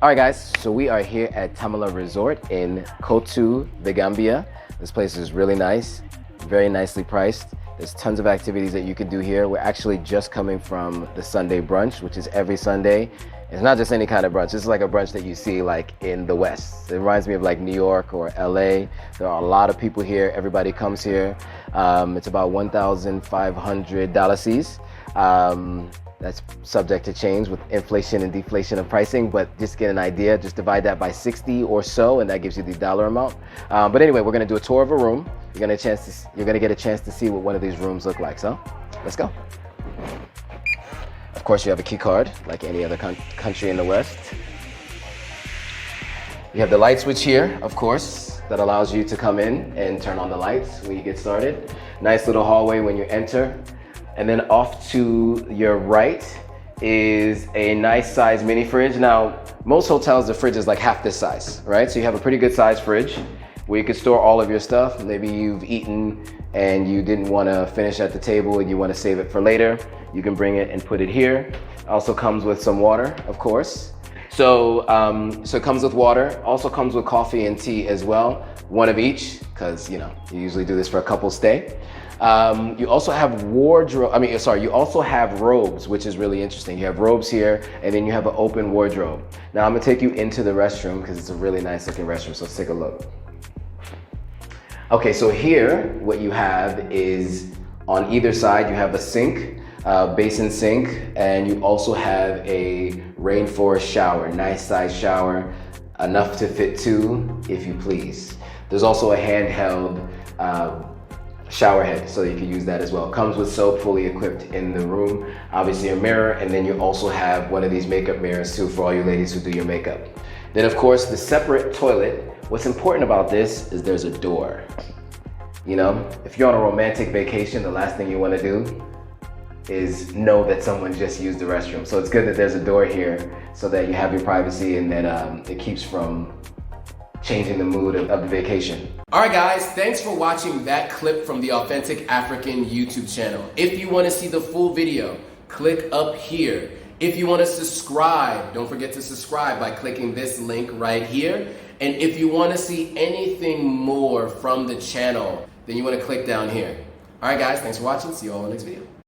All right, guys, so we are here at Tamala Resort in Kotu, the Gambia. This place is really nice, very nicely priced. There's tons of activities that you can do here. We're actually just coming from the Sunday brunch, which is every Sunday. It's not just any kind of brunch. This is like a brunch that you see like in the West. It reminds me of like New York or LA. There are a lot of people here. Everybody comes here. It's about $1,500. That's subject to change with inflation and deflation of pricing, but just get an idea, just divide that by 60 or so, and that gives you the dollar amount. But anyway, we're gonna do a tour of a room. You're gonna get a chance to see what one of these rooms look like. So let's go. Of course, you have a key card like any other country in the West. You have the light switch here, of course, that allows you to come in and turn on the lights when you get started. Nice little hallway when you enter. And then off to your right is a nice size mini fridge. Now, most hotels, the fridge is like half this size, right? So you have a pretty good size fridge where you can store all of your stuff. Maybe you've eaten and you didn't want to finish at the table and you want to save it for later. You can bring it and put it here. Also comes with some water, of course. So it comes with water, also comes with coffee and tea as well. One of each, because you usually do this for a couple stay. You also have you also have robes, which is really interesting. You have robes here, and then you have an open wardrobe. Now I'm gonna take you into the restroom because it's a really nice looking restroom, so let's take a look. Okay, so here, what you have is, on either side, you have a sink, basin sink, and you also have a rainforest shower, nice size shower, enough to fit two, if you please. There's also a handheld shower head, so you can use that as well. Comes with soap, fully equipped in the room. Obviously a mirror, and then you also have one of these makeup mirrors too for all you ladies who do your makeup. Then of course the separate toilet. What's important about this is there's a door. If you're on a romantic vacation, the last thing you want to do is know that someone just used the restroom. So it's good that there's a door here so that you have your privacy and that it keeps from changing the mood of the vacation. All right, guys, thanks for watching that clip from the Authentic African YouTube channel. If you want to see the full video, click up here. If you want to subscribe, don't forget to subscribe by clicking this link right here. And if you want to see anything more from the channel, then you want to click down here. All right, guys, thanks for watching. See you all in the next video.